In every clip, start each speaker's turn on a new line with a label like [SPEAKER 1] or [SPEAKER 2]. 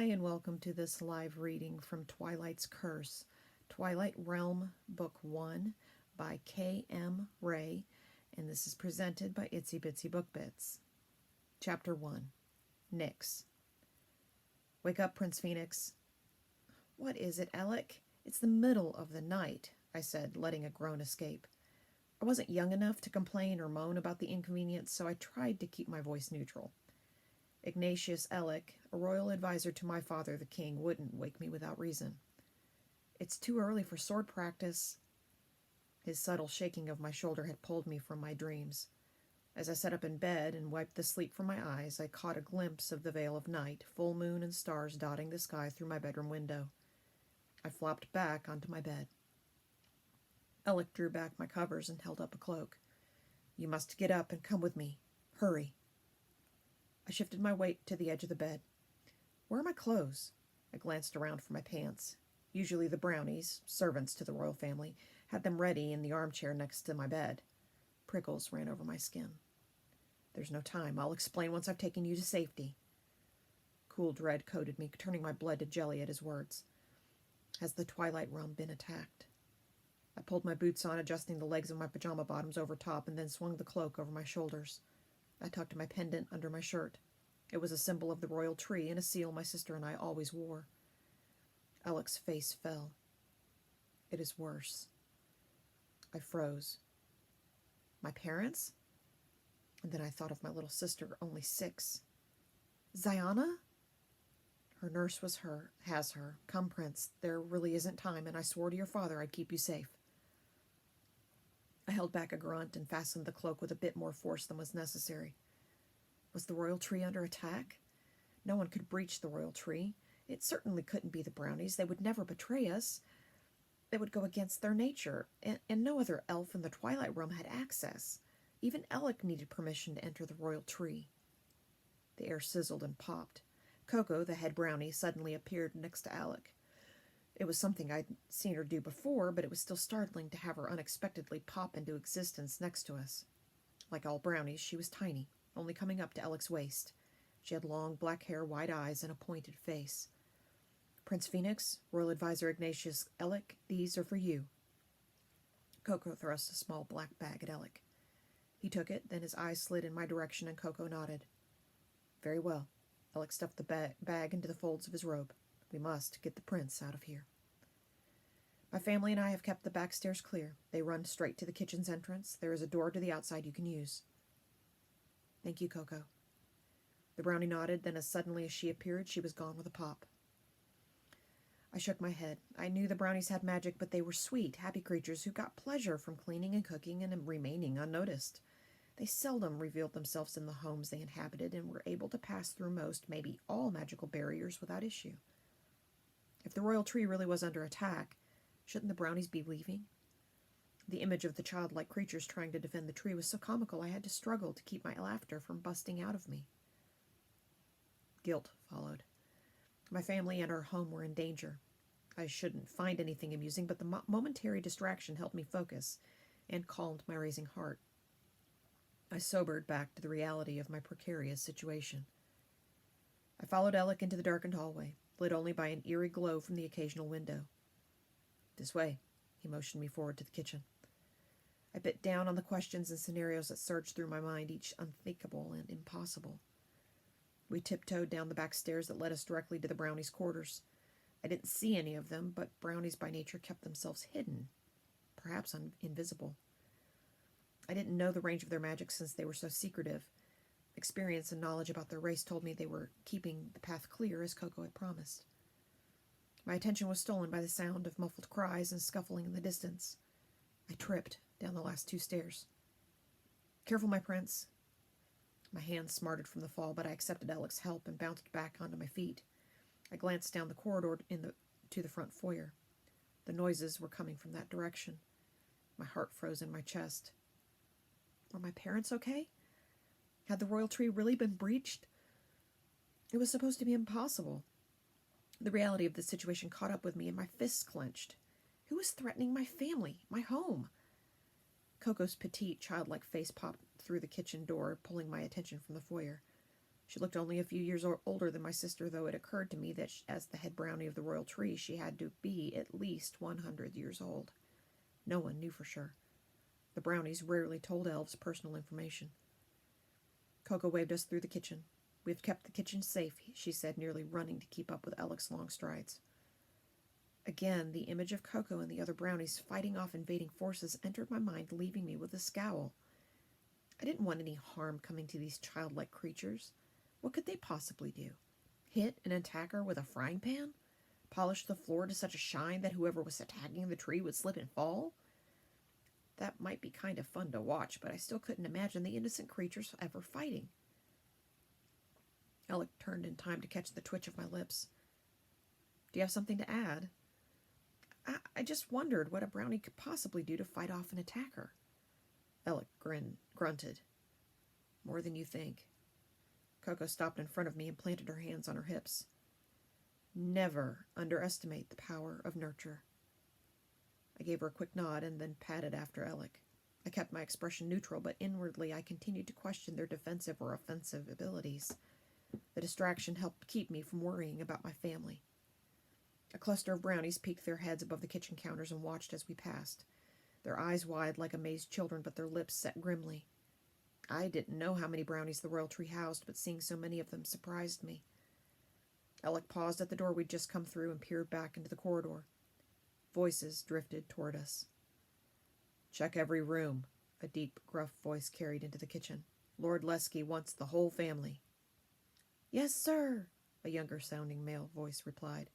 [SPEAKER 1] Hi, and welcome to this live reading from Twilight's Curse, Twilight Realm, Book 1 by K.M. Wray, and this is presented by Itsy Bitsy Book Bits. Chapter 1, Nyx. Wake up, Prince Phoenix. What is it, Alec? It's the middle of the night, I said, letting a groan escape. I wasn't young enough to complain or moan about the inconvenience, so I tried to keep my voice neutral. Ignatius Alec, a royal advisor to my father the king, wouldn't wake me without reason. It's too early for sword practice. His subtle shaking of my shoulder had pulled me from my dreams. As I sat up in bed and wiped the sleep from my eyes, I caught a glimpse of the veil of night, full moon and stars dotting the sky through my bedroom window. I flopped back onto my bed. Alec drew back my covers and held up a cloak. You must get up and come with me. Hurry. I shifted my weight to the edge of the bed. Where are my clothes? I glanced around for my pants. Usually the brownies, servants to the royal family, had them ready in the armchair next to my bed. Prickles ran over my skin. There's no time. I'll explain once I've taken you to safety. Cool dread coated me, turning my blood to jelly at his words. Has the Twilight Realm been attacked? I pulled my boots on, adjusting the legs of my pajama bottoms over top, and then swung the cloak over my shoulders. I tucked my pendant under my shirt. It was a symbol of the royal tree and a seal my sister and I always wore. Alec's face fell. It is worse. I froze. My parents? And then I thought of my little sister, only 6. Ziana? Her nurse has her. Come, Prince. There really isn't time, and I swore to your father I'd keep you safe. I held back a grunt and fastened the cloak with a bit more force than was necessary. Was the royal tree under attack? No one could breach the royal tree. It certainly couldn't be the brownies. They would never betray us. They would go against their nature, and no other elf in the Twilight Realm had access. Even Alec needed permission to enter the royal tree. The air sizzled and popped. Coco, the head brownie, suddenly appeared next to Alec. It was something I'd seen her do before, but it was still startling to have her unexpectedly pop into existence next to us. Like all brownies, she was tiny, only coming up to Alec's waist. She had long black hair, wide eyes, and a pointed face. Prince Phoenix, Royal Advisor Ignatius Alec, these are for you. Coco thrust a small black bag at Alec. He took it, then his eyes slid in my direction, and Coco nodded. Very well. Alec stuffed the bag into the folds of his robe. We must get the prince out of here. My family and I have kept the back stairs clear. They run straight to the kitchen's entrance. There is a door to the outside you can use. Thank you, Coco. The brownie nodded, then as suddenly as she appeared, she was gone with a pop. I shook my head. I knew the brownies had magic, but they were sweet, happy creatures who got pleasure from cleaning and cooking and remaining unnoticed. They seldom revealed themselves in the homes they inhabited and were able to pass through most, maybe all, magical barriers without issue. If the royal tree really was under attack, shouldn't the brownies be leaving? The image of the childlike creatures trying to defend the tree was so comical I had to struggle to keep my laughter from busting out of me. Guilt followed. My family and our home were in danger. I shouldn't find anything amusing, but the momentary distraction helped me focus and calmed my racing heart. I sobered back to the reality of my precarious situation. I followed Alec into the darkened hallway, lit only by an eerie glow from the occasional window. This way, he motioned me forward to the kitchen. I bit down on the questions and scenarios that surged through my mind, each unthinkable and impossible. We tiptoed down the back stairs that led us directly to the brownies' quarters. I didn't see any of them, but brownies by nature kept themselves hidden, perhaps invisible. I didn't know the range of their magic since they were so secretive. Experience and knowledge about their race told me they were keeping the path clear as Coco had promised. My attention was stolen by the sound of muffled cries and scuffling in the distance. I tripped down the last 2 stairs. Careful, my prince. My hands smarted from the fall, but I accepted Alec's help and bounced back onto my feet. I glanced down the corridor to the front foyer. The noises were coming from that direction. My heart froze in my chest. Were my parents okay? Had the royal tree really been breached? It was supposed to be impossible. The reality of the situation caught up with me, and my fists clenched. Who was threatening my family, my home? Coco's petite, childlike face popped through the kitchen door, pulling my attention from the foyer. She looked only a few years older than my sister, though it occurred to me that as the head brownie of the royal tree, she had to be at least 100 years old. No one knew for sure. The brownies rarely told elves personal information. Coco waved us through the kitchen. "We've kept the kitchen safe," she said, nearly running to keep up with Alec's long strides. Again, the image of Coco and the other brownies fighting off invading forces entered my mind, leaving me with a scowl. I didn't want any harm coming to these childlike creatures. What could they possibly do? Hit an attacker with a frying pan? Polish the floor to such a shine that whoever was attacking the tree would slip and fall? That might be kind of fun to watch, but I still couldn't imagine the innocent creatures ever fighting. Alec turned in time to catch the twitch of my lips. "Do you have something to add?" I just wondered what a brownie could possibly do to fight off an attacker." Alec grunted. "More than you think." Coco stopped in front of me and planted her hands on her hips. "Never underestimate the power of nurture." I gave her a quick nod and then padded after Alec. I kept my expression neutral, but inwardly I continued to question their defensive or offensive abilities. The distraction helped keep me from worrying about my family. A cluster of brownies peeked their heads above the kitchen counters and watched as we passed, their eyes wide like amazed children, but their lips set grimly. I didn't know how many brownies the royal tree housed, but seeing so many of them surprised me. Alec paused at the door we'd just come through and peered back into the corridor. Voices drifted toward us. "Check every room," a deep, gruff voice carried into the kitchen. "Lord Lesky wants the whole family." "Yes, sir," a younger-sounding male voice replied.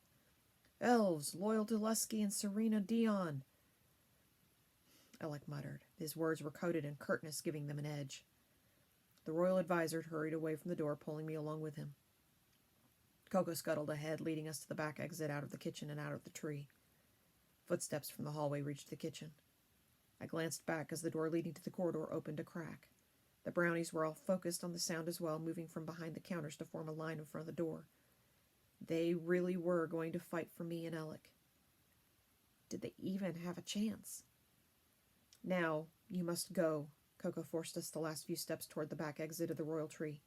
[SPEAKER 1] "Elves, loyal to Lesky and Serena Dion." Alec muttered. His words were coated in curtness, giving them an edge. The royal advisor hurried away from the door, pulling me along with him. Coco scuttled ahead, leading us to the back exit out of the kitchen and out of the tree. Footsteps from the hallway reached the kitchen. I glanced back as the door leading to the corridor opened a crack. The brownies were all focused on the sound as well, moving from behind the counters to form a line in front of the door. They really were going to fight for me and Alec. Did they even have a chance? "Now, you must go." Coco forced us the last few steps toward the back exit of the royal tree.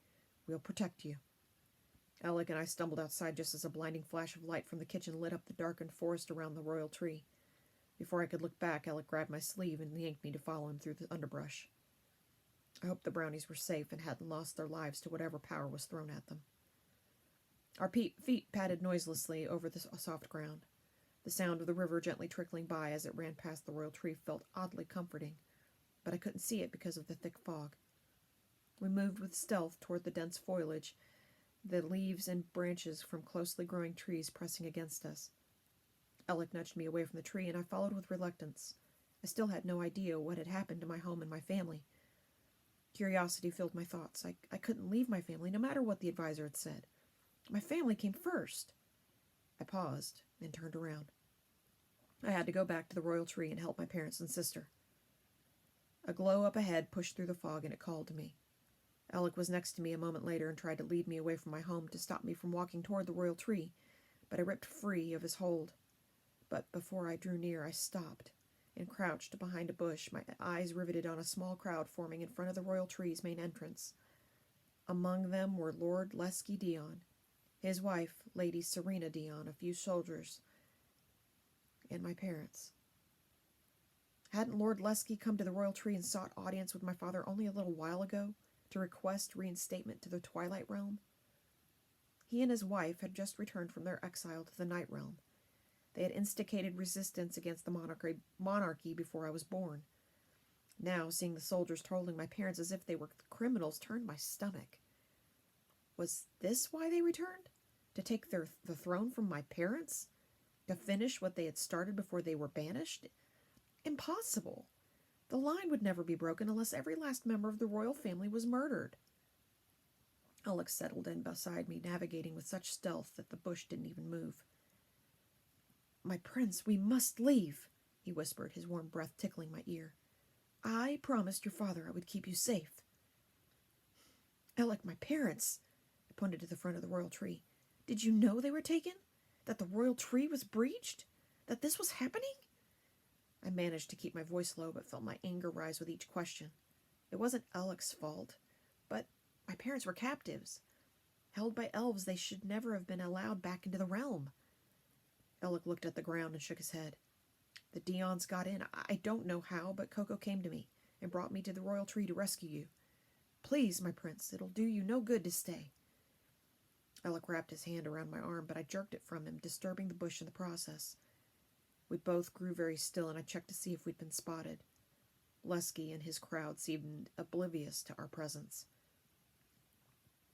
[SPEAKER 1] "We'll protect you." Alec and I stumbled outside just as a blinding flash of light from the kitchen lit up the darkened forest around the royal tree. Before I could look back, Alec grabbed my sleeve and yanked me to follow him through the underbrush. I hoped the brownies were safe and hadn't lost their lives to whatever power was thrown at them. Our feet padded noiselessly over the soft ground. The sound of the river gently trickling by as it ran past the royal tree felt oddly comforting, but I couldn't see it because of the thick fog. We moved with stealth toward the dense foliage, the leaves and branches from closely growing trees pressing against us. Alec nudged me away from the tree, and I followed with reluctance. I still had no idea what had happened to my home and my family. Curiosity filled my thoughts. I couldn't leave my family, no matter what the advisor had said. My family came first. I paused and turned around. I had to go back to the royal tree and help my parents and sister. A glow up ahead pushed through the fog, and it called to me. Alec was next to me a moment later and tried to lead me away from my home to stop me from walking toward the royal tree, but I ripped free of his hold. But before I drew near, I stopped and crouched behind a bush, my eyes riveted on a small crowd forming in front of the royal tree's main entrance. Among them were Lord Lesky Dion, his wife, Lady Serena Dion, a few soldiers, and my parents. Hadn't Lord Lesky come to the royal tree and sought audience with my father only a little while ago to request reinstatement to the Twilight realm? He and his wife had just returned from their exile to the Night realm. They had instigated resistance against the monarchy before I was born. Now, seeing the soldiers trolling my parents as if they were criminals turned my stomach. Was this why they returned? To take the throne from my parents? To finish what they had started before they were banished? Impossible. The line would never be broken unless every last member of the royal family was murdered. Alex settled in beside me, navigating with such stealth that the bush didn't even move. "My prince, we must leave," he whispered, his warm breath tickling my ear. "I promised your father I would keep you safe." "Alec, my parents," I pointed to the front of the royal tree. "Did you know they were taken? That the royal tree was breached? That this was happening?" I managed to keep my voice low, but felt my anger rise with each question. It wasn't Alec's fault, but my parents were captives. Held by elves, they should never have been allowed back into the realm. Alec looked at the ground and shook his head. The Dions got in. I don't know how, but Coco came to me and brought me to the royal tree to rescue you. Please, my prince, it'll do you no good to stay. Alec wrapped his hand around my arm, but I jerked it from him, disturbing the bush in the process. We both grew very still, and I checked to see if we'd been spotted. Lesky and his crowd seemed oblivious to our presence.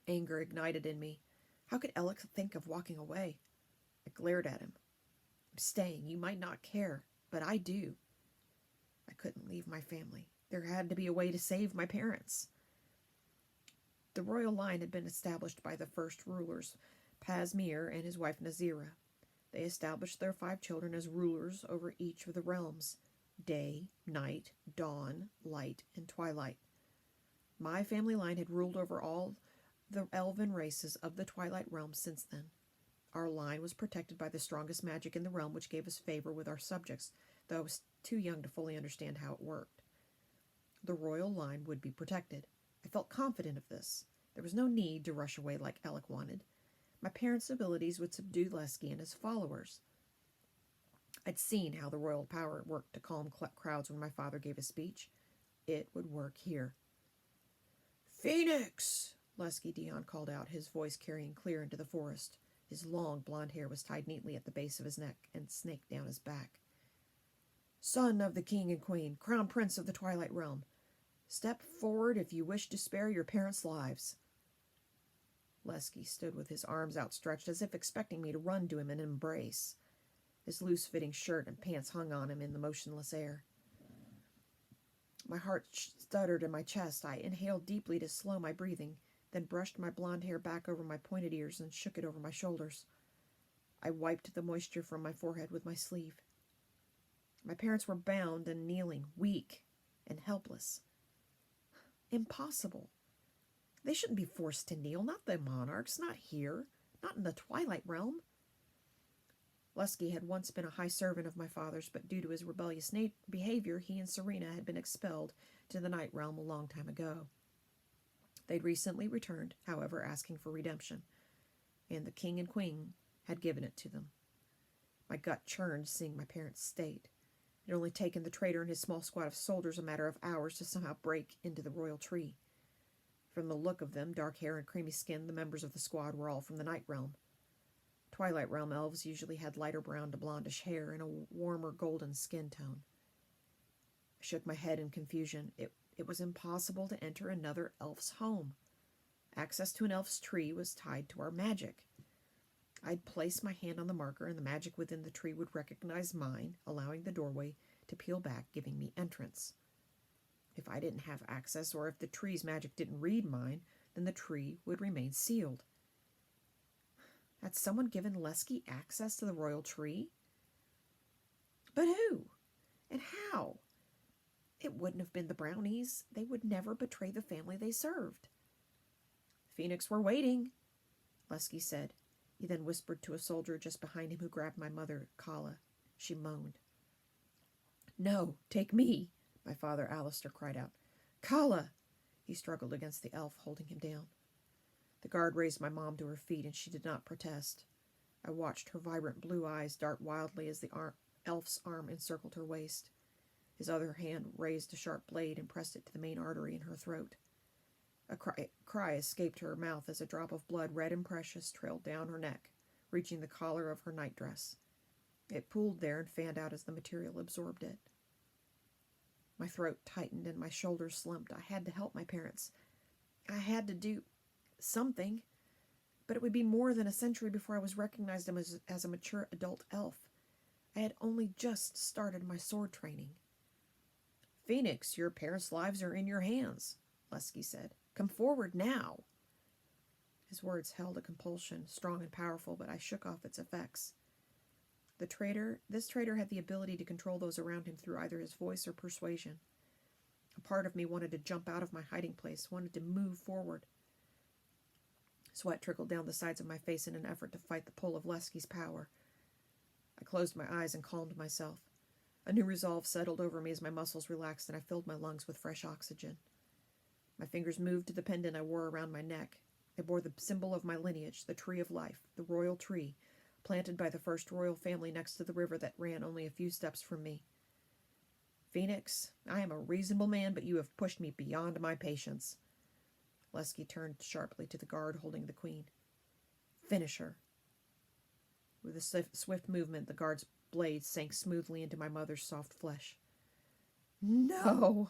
[SPEAKER 1] Anger ignited in me. How could Alec think of walking away? I glared at him. I'm staying. You might not care, but I do. I couldn't leave my family. There had to be a way to save my parents. The royal line had been established by the first rulers, Pasmir and his wife Nazira. They established their 5 children as rulers over each of the realms: day, night, dawn, light, and twilight. My family line had ruled over all the elven races of the Twilight realm since then. Our line was protected by the strongest magic in the realm, which gave us favor with our subjects, though I was too young to fully understand how it worked. The royal line would be protected. I felt confident of this. There was no need to rush away like Alec wanted. My parents' abilities would subdue Lesky and his followers. I'd seen how the royal power worked to calm crowds when my father gave a speech. It would work here. "Phoenix!" Lesky Dion called out, his voice carrying clear into the forest. His long blonde hair was tied neatly at the base of his neck and snaked down his back. "Son of the king and queen, crown prince of the Twilight realm, step forward if you wish to spare your parents' lives." Lesky stood with his arms outstretched as if expecting me to run to him in an embrace. His loose-fitting shirt and pants hung on him in the motionless air. My heart stuttered in my chest. I inhaled deeply to slow my breathing, then brushed my blonde hair back over my pointed ears and shook it over my shoulders. I wiped the moisture from my forehead with my sleeve. My parents were bound and kneeling, weak and helpless. Impossible. They shouldn't be forced to kneel, not the monarchs, not here, not in the Twilight realm. Lesky had once been a high servant of my father's, but due to his rebellious behavior, he and Serena had been expelled to the Night Realm a long time ago. They'd recently returned, however, asking for redemption, and the king and queen had given it to them. My gut churned seeing my parents' state. It had only taken the traitor and his small squad of soldiers a matter of hours to somehow break into the royal tree. From the look of them, dark hair and creamy skin, the members of the squad were all from the Night Realm. Twilight Realm elves usually had lighter brown to blondish hair and a warmer golden skin tone. I shook my head in confusion. It was impossible to enter another elf's home. Access to an elf's tree was tied to our magic. I'd place my hand on the marker, and the magic within the tree would recognize mine, allowing the doorway to peel back, giving me entrance. If I didn't have access, or if the tree's magic didn't read mine, then the tree would remain sealed. Had someone given Lesky access to the royal tree? But who? And how? It wouldn't have been the Brownies. They would never betray the family they served. "Phoenix, we're waiting," Lesky said. He then whispered to a soldier just behind him who grabbed my mother, Kala. She moaned. "No, take me," my father, Alistair, cried out. "Kala!" He struggled against the elf, holding him down. The guard raised my mom to her feet, and she did not protest. I watched her vibrant blue eyes dart wildly as the elf's arm encircled her waist. His other hand raised a sharp blade and pressed it to the main artery in her throat. A cry escaped her mouth as a drop of blood, red and precious, trailed down her neck, reaching the collar of her nightdress. It pooled there and fanned out as the material absorbed it. My throat tightened and my shoulders slumped. I had to help my parents. I had to do something, but it would be more than a century before I was recognized as a mature adult elf. I had only just started my sword training. "Phoenix, your parents' lives are in your hands," Lesky said. "Come forward now." His words held a compulsion, strong and powerful, but I shook off its effects. This traitor had the ability to control those around him through either his voice or persuasion. A part of me wanted to jump out of my hiding place, wanted to move forward. Sweat trickled down the sides of my face in an effort to fight the pull of Lesky's power. I closed my eyes and calmed myself. A new resolve settled over me as my muscles relaxed and I filled my lungs with fresh oxygen. My fingers moved to the pendant I wore around my neck. I bore the symbol of my lineage, the tree of life, the royal tree, planted by the first royal family next to the river that ran only a few steps from me. Phoenix, I am a reasonable man, but you have pushed me beyond my patience. Lesky turned sharply to the guard holding the queen. Finish her. With a swift movement, the guard's blade sank smoothly into my mother's soft flesh. No!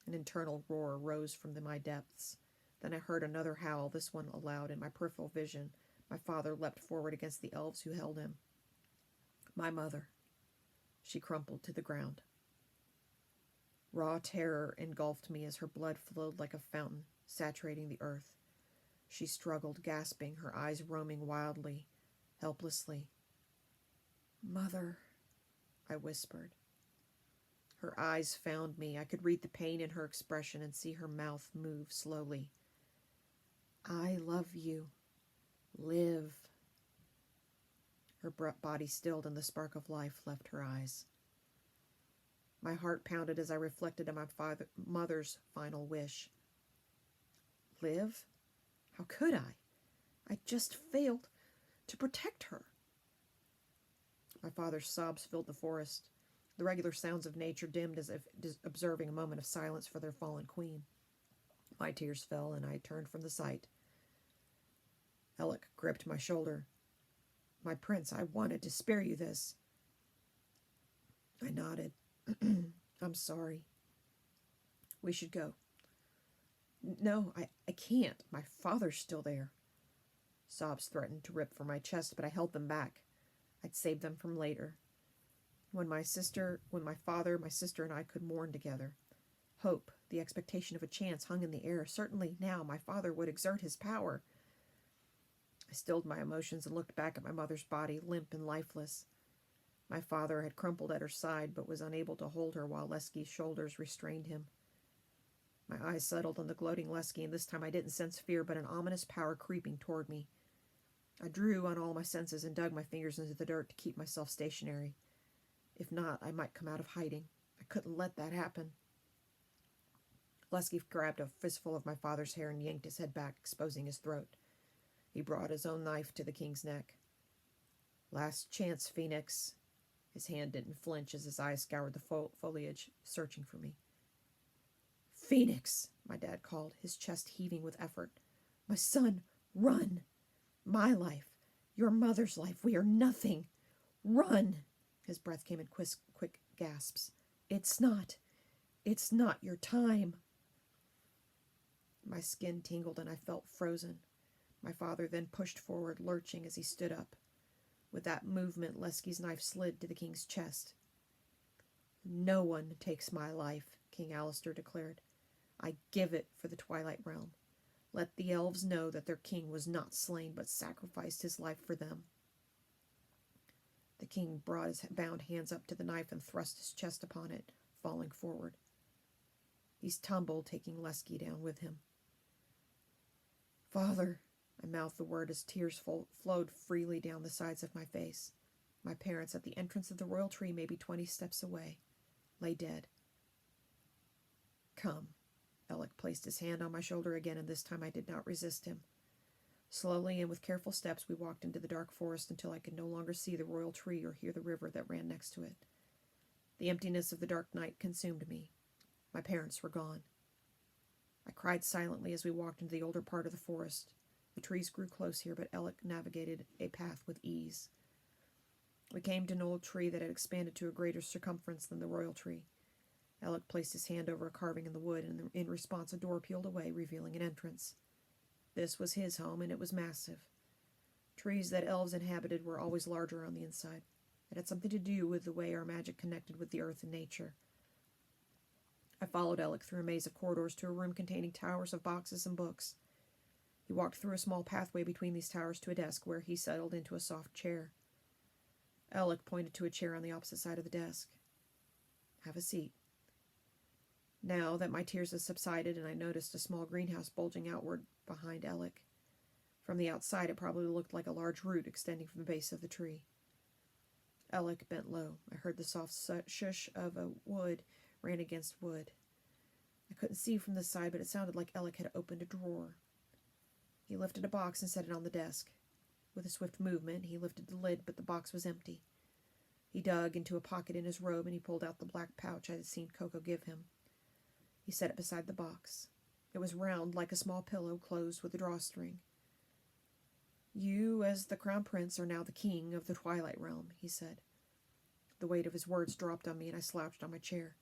[SPEAKER 1] An internal roar rose from my depths. Then I heard another howl, this one aloud in my peripheral vision. My father leapt forward against the elves who held him. My mother. She crumpled to the ground. Raw terror engulfed me as her blood flowed like a fountain, saturating the earth. She struggled, gasping, her eyes roaming wildly, helplessly. Mother, I whispered. Her eyes found me. I could read the pain in her expression and see her mouth move slowly. I love you. Live. Her body stilled and the spark of life left her eyes. My heart pounded as I reflected on my mother's final wish. Live? How could I? I just failed to protect her. My father's sobs filled the forest. The regular sounds of nature dimmed as if observing a moment of silence for their fallen queen. My tears fell, and I turned from the sight. Alec gripped my shoulder. My prince, I wanted to spare you this. I nodded. I'm sorry. We should go. No, I can't. My father's still there. Sobs threatened to rip from my chest, but I held them back. I'd save them from later. When my father, my sister, and I could mourn together. Hope, the expectation of a chance, hung in the air. Certainly now my father would exert his power. I stilled my emotions and looked back at my mother's body, limp and lifeless. My father had crumpled at her side, but was unable to hold her while Lesky's shoulders restrained him. My eyes settled on the gloating Lesky, and this time I didn't sense fear, but an ominous power creeping toward me. I drew on all my senses and dug my fingers into the dirt to keep myself stationary. If not, I might come out of hiding. I couldn't let that happen. Lesky grabbed a fistful of my father's hair and yanked his head back, exposing his throat. He brought his own knife to the king's neck. Last chance, Phoenix. His hand didn't flinch as his eyes scoured the foliage, searching for me. Phoenix, my dad called, his chest heaving with effort. My son, run! My life, your mother's life, we are nothing. Run! His breath came in quick gasps. It's not your time. My skin tingled and I felt frozen. My father then pushed forward, lurching as he stood up. With that movement, Lesky's knife slid to the king's chest. No one takes my life, King Alistair declared. I give it for the Twilight Realm. Let the elves know that their king was not slain, but sacrificed his life for them. The king brought his bound hands up to the knife and thrust his chest upon it, falling forward. He stumbled, taking Lesky down with him. Father, I mouthed the word as tears flowed freely down the sides of my face. My parents, at the entrance of the royal tree, maybe 20 steps away, lay dead. Come. Alec placed his hand on my shoulder again, and this time I did not resist him. Slowly and with careful steps, we walked into the dark forest until I could no longer see the royal tree or hear the river that ran next to it. The emptiness of the dark night consumed me. My parents were gone. I cried silently as we walked into the older part of the forest. The trees grew close here, but Alec navigated a path with ease. We came to an old tree that had expanded to a greater circumference than the royal tree. Alec placed his hand over a carving in the wood, and in response a door peeled away, revealing an entrance. This was his home, and it was massive. Trees that elves inhabited were always larger on the inside. It had something to do with the way our magic connected with the earth and nature. I followed Alec through a maze of corridors to a room containing towers of boxes and books. He walked through a small pathway between these towers to a desk where he settled into a soft chair. Alec pointed to a chair on the opposite side of the desk. Have a seat. Now that my tears had subsided and I noticed a small greenhouse bulging outward behind Alec. From the outside, it probably looked like a large root extending from the base of the tree. Alec bent low. I heard the soft shush of a wood ran against wood. I couldn't see from the side, but it sounded like Alec had opened a drawer. He lifted a box and set it on the desk. With a swift movement, he lifted the lid, but the box was empty. He dug into a pocket in his robe and he pulled out the black pouch I had seen Coco give him. He set it beside the box. It was round like a small pillow, closed with a drawstring. "You, as the crown prince, are now the king of the Twilight Realm," he said. The weight of his words dropped on me and I slouched on my chair.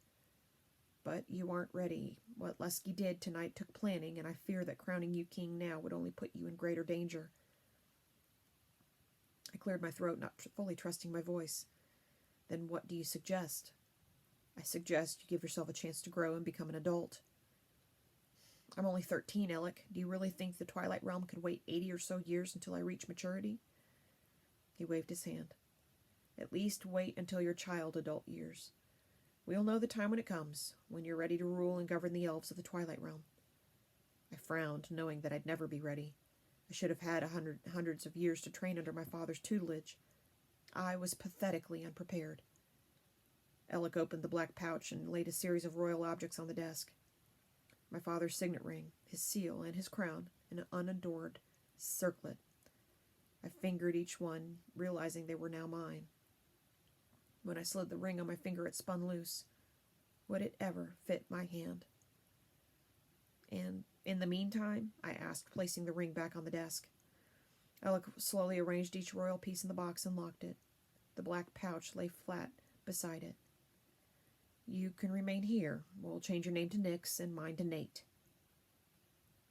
[SPEAKER 1] "But you aren't ready. What Lusky did tonight took planning, and I fear that crowning you king now would only put you in greater danger." I cleared my throat, not fully trusting my voice. "Then what do you suggest?" "I suggest you give yourself a chance to grow and become an adult." "I'm only 13, Alec. Do you really think the Twilight Realm could wait 80 or so years until I reach maturity?" He waved his hand. "At least wait until your child adult years. We'll know the time when it comes, when you're ready to rule and govern the elves of the Twilight Realm." I frowned, knowing that I'd never be ready. I should have had hundreds of years to train under my father's tutelage. I was pathetically unprepared. Alec opened the black pouch and laid a series of royal objects on the desk. My father's signet ring, his seal, and his crown, and an unadorned circlet. I fingered each one, realizing they were now mine. When I slid the ring on my finger, it spun loose. Would it ever fit my hand? "And in the meantime?" I asked, placing the ring back on the desk. Alec slowly arranged each royal piece in the box and locked it. The black pouch lay flat beside it. "You can remain here. We'll change your name to Nyx and mine to Nate."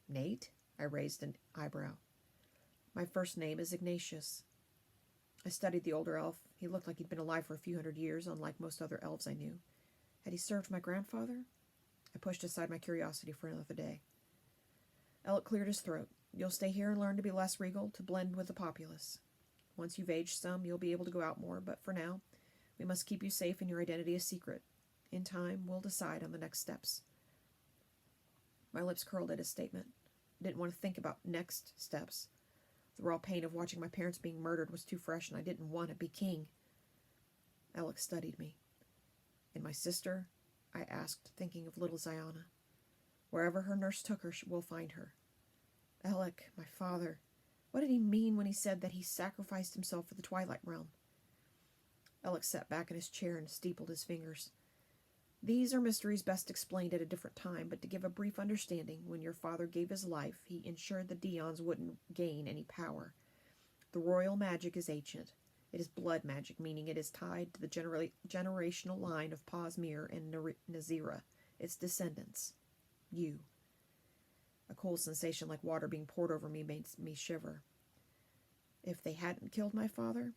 [SPEAKER 1] "Nate?" I raised an eyebrow. "My first name is Ignatius." I studied the older elf. He looked like he'd been alive for a few hundred years, unlike most other elves I knew. Had he served my grandfather? I pushed aside my curiosity for another day. Alec cleared his throat. "You'll stay here and learn to be less regal, to blend with the populace. Once you've aged some, you'll be able to go out more, but for now, we must keep you safe and your identity a secret. In time, we'll decide on the next steps." My lips curled at his statement. I didn't want to think about next steps. The raw pain of watching my parents being murdered was too fresh, and I didn't want to be king. Alec studied me. "And my sister?" I asked, thinking of little Ziana. "Wherever her nurse took her, we'll find her." Alec, my father, what did he mean when he said that he sacrificed himself for the Twilight Realm? Alec sat back in his chair and steepled his fingers. "These are mysteries best explained at a different time, but to give a brief understanding, when your father gave his life, he ensured the Deons wouldn't gain any power. The royal magic is ancient. It is blood magic, meaning it is tied to the generational line of Pazmir and Nazira, its descendants. You." A cold sensation like water being poured over me made me shiver. "If they hadn't killed my father?"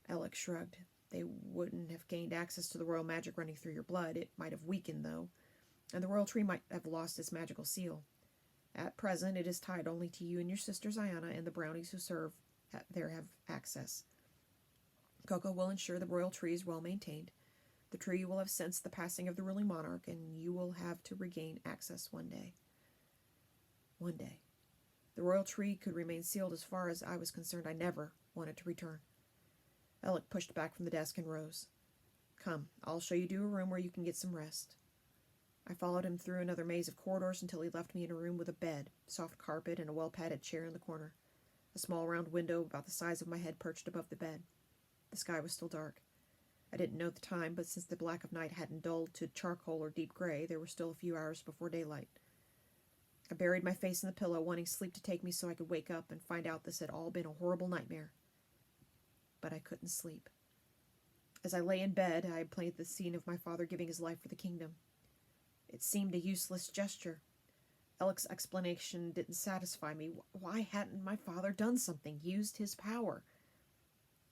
[SPEAKER 1] Alec shrugged. "They wouldn't have gained access to the royal magic running through your blood. It might have weakened, though, and the royal tree might have lost its magical seal. At present, it is tied only to you and your sister Ziana, and the brownies who serve there have access. Coco will ensure the royal tree is well maintained. The tree will have sensed the passing of the ruling monarch, and you will have to regain access one day." One day. The royal tree could remain sealed. As far as I was concerned, I never wanted to return. Alec pushed back from the desk and rose. "Come, I'll show you to a room where you can get some rest." I followed him through another maze of corridors until he left me in a room with a bed, soft carpet, and a well-padded chair in the corner. A small round window about the size of my head perched above the bed. The sky was still dark. I didn't know the time, but since the black of night hadn't dulled to charcoal or deep gray, there were still a few hours before daylight. I buried my face in the pillow, wanting sleep to take me so I could wake up and find out this had all been a horrible nightmare. But I couldn't sleep. As I lay in bed, I played the scene of my father giving his life for the kingdom. It seemed a useless gesture. Alec's explanation didn't satisfy me. Why hadn't my father done something, used his power?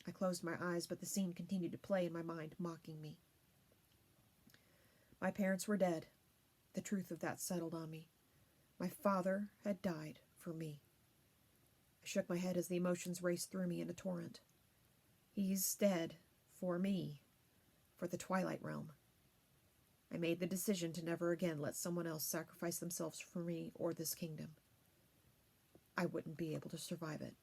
[SPEAKER 1] I closed my eyes, but the scene continued to play in my mind, mocking me. My parents were dead. The truth of that settled on me. My father had died for me. I shook my head as the emotions raced through me in a torrent. He's dead for me, for the Twilight Realm. I made the decision to never again let someone else sacrifice themselves for me or this kingdom. I wouldn't be able to survive it.